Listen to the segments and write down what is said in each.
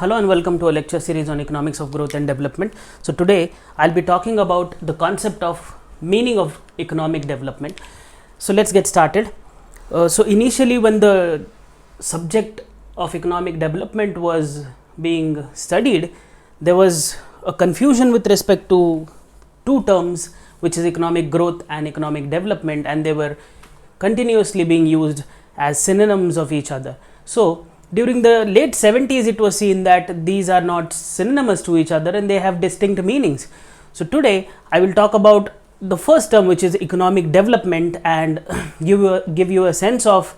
Hello and welcome to a lecture series on economics of growth and development. So today I'll be talking about the concept of meaning of economic development. So let's get started. So initially when the subject of economic development was being studied, there was a confusion with respect to two terms, which is economic growth and economic development, and they were continuously being used as synonyms of each other. So during the late 70s, it was seen that these are not synonymous to each other and they have distinct meanings. So today I will talk about the first term, which is economic development, and give you a sense of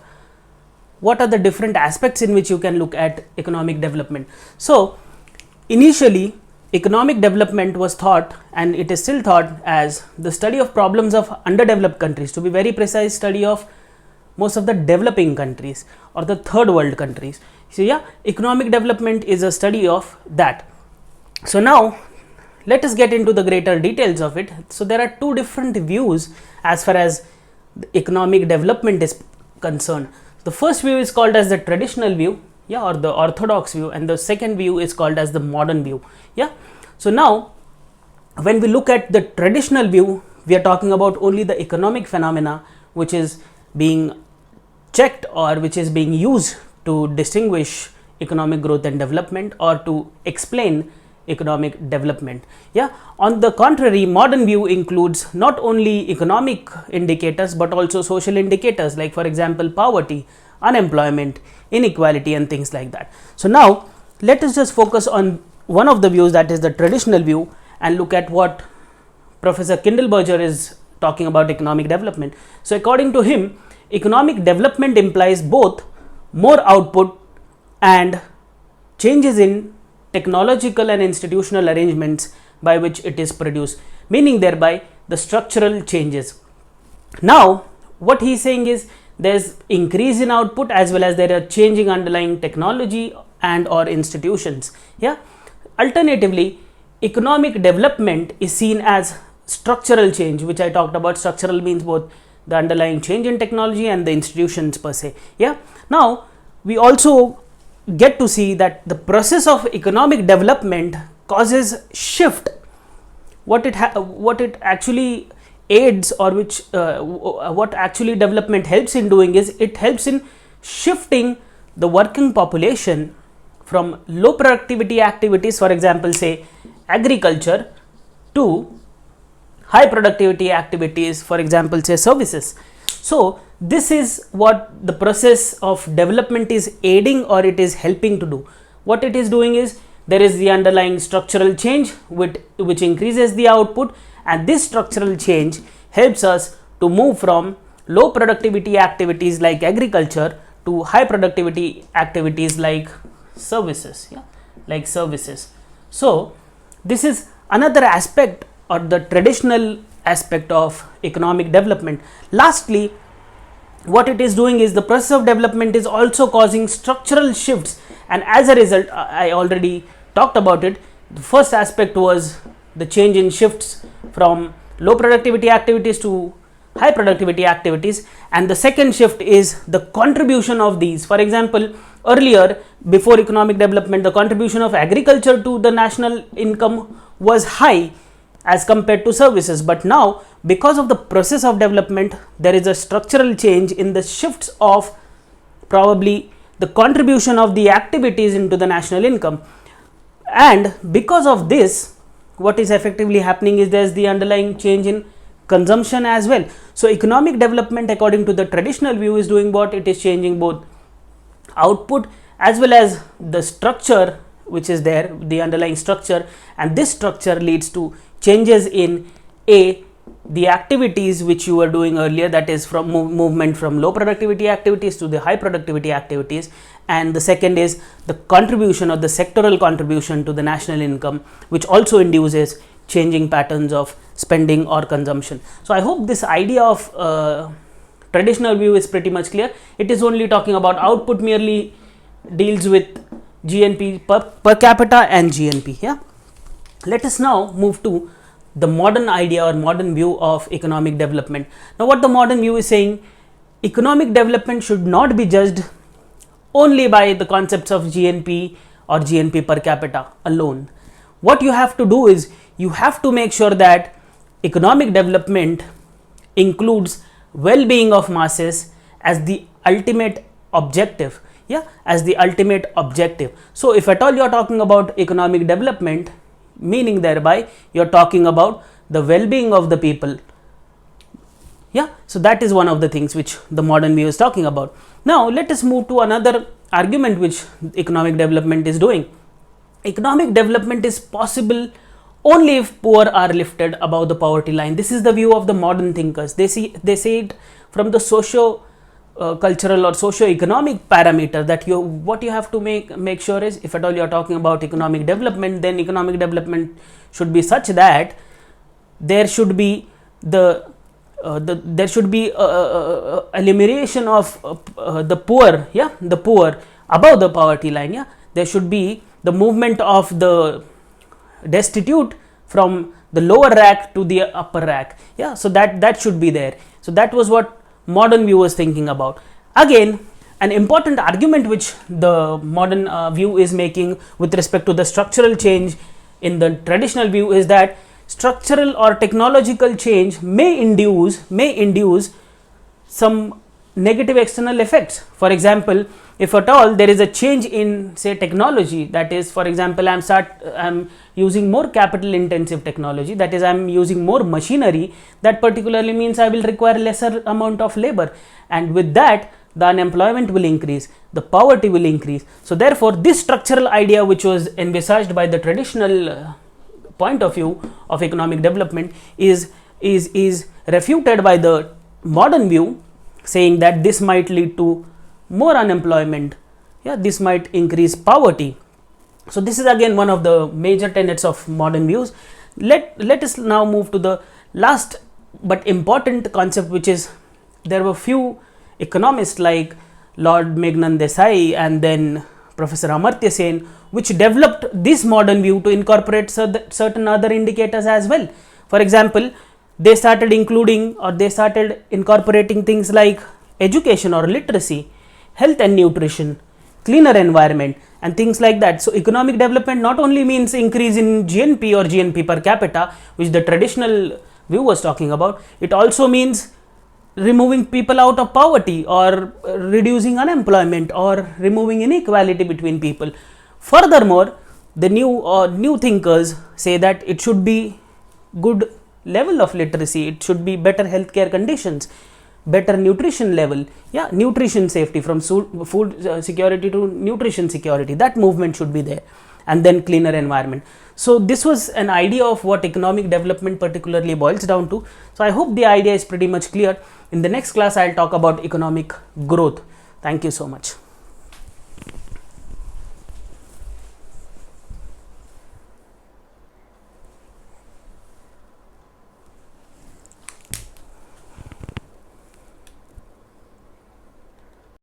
what are the different aspects in which you can look at economic development. So initially economic development was thought, and it is still thought, as the study of problems of underdeveloped countries, to be very precise, study of most of the developing countries or the third world countries. So yeah, economic development is a study of that. So now let us get into the greater details of it. So there are two different views as far as economic development is concerned. The first view is called as the traditional view, or the orthodox view, and the second view is called as the modern view. So now when we look at the traditional view, we are talking about only the economic phenomena which is being checked or which is being used to distinguish economic growth and development or to explain economic development. On the contrary, modern view includes not only economic indicators but also social indicators, like for example poverty, unemployment, inequality and things like that. So now let us just focus on one of the views, that is the traditional view, and look at what Professor Kindleberger is talking about economic development. So according to him, economic development implies both more output and changes in technological and institutional arrangements by which it is produced, meaning thereby the structural changes. Now what he is saying is there's increase in output as well as there are changing underlying technology and or institutions. Alternatively, economic development is seen as structural change, which I talked about. Structural means both the underlying change in technology and the institutions per se. Now we also get to see that the process of economic development causes shift. What it actually aids, or which what actually development helps in doing, is it helps in shifting the working population from low productivity activities, for example say agriculture, to high productivity activities, for example say services. So this is what the process of development is aiding, or it is helping to do. What it is doing is there is the underlying structural change which increases the output, and this structural change helps us to move from low productivity activities like agriculture to high productivity activities like services. So this is another aspect, or the traditional aspect of economic development. Lastly, what it is doing is the process of development is also causing structural shifts, and as a result, I already talked about it. The first aspect was the change in shifts from low productivity activities to high productivity activities, and the second shift is the contribution of these. For example, earlier, before economic development, the contribution of agriculture to the national income was high as compared to services, but now because of the process of development, there is a structural change in the shifts of probably the contribution of the activities into the national income, and because of this, what is effectively happening is there's the underlying change in consumption as well. So economic development, according to the traditional view, is doing what? It is changing both output as well as the structure which is there, the underlying structure, and this structure leads to changes in the activities which you were doing earlier, that is from movement from low productivity activities to the high productivity activities, and the second is the contribution or the sectoral contribution to the national income, which also induces changing patterns of spending or consumption. So I hope this idea of traditional view is pretty much clear. It is only talking about output, merely deals with GNP per capita and GNP. Let us now move to the modern idea or modern view of economic development. Now what the modern view is saying, economic development should not be judged only by the concepts of GNP or GNP per capita alone. What you have to do is you have to make sure that economic development includes well-being of masses as the ultimate objective. Yeah, as the ultimate objective. So if at all you are talking about economic development, meaning thereby you are talking about the well-being of the people. Yeah, so that is one of the things which the modern view is talking about. Now let us move to another argument which economic development is doing. Economic development is possible only if poor are lifted above the poverty line. This is the view of the modern thinkers. They say it from the cultural or socio-economic parameter, that what you have to make sure is, if at all you are talking about economic development, then economic development should be such that there should be elimination of the poor, the poor above the poverty line. There should be the movement of the destitute from the lower rack to the upper rack. So that should be there. So that was what modern view was thinking about. Again, an important argument which the modern view is making with respect to the structural change in the traditional view is that structural or technological change may induce some negative external effects. For example, if at all there is a change in, say, technology, that is, for example, I'm using more capital intensive technology, that is, I'm using more machinery, that particularly means I will require lesser amount of labor, and with that the unemployment will increase, the poverty will increase. So therefore this structural idea which was envisaged by the traditional point of view of economic development is refuted by the modern view, saying that this might lead to more unemployment, this might increase poverty. So this is again one of the major tenets of modern views. Let us now move to the last but important concept, which is, there were few economists like Lord Meghnad Desai and then Professor Amartya Sen which developed this modern view to incorporate certain other indicators as well. For example, they started incorporating things like education or literacy, health and nutrition, cleaner environment and things like that. So economic development not only means increase in GNP or GNP per capita, which the traditional view was talking about, it also means removing people out of poverty or reducing unemployment or removing inequality between people. Furthermore, the new thinkers say that it should be good level of literacy, it should be better healthcare conditions, better nutrition level, nutrition safety, from food security to nutrition security, that movement should be there, and then cleaner environment. So this was an idea of what economic development particularly boils down to. So I hope the idea is pretty much clear. In the next class, I'll talk about economic growth. Thank you so much.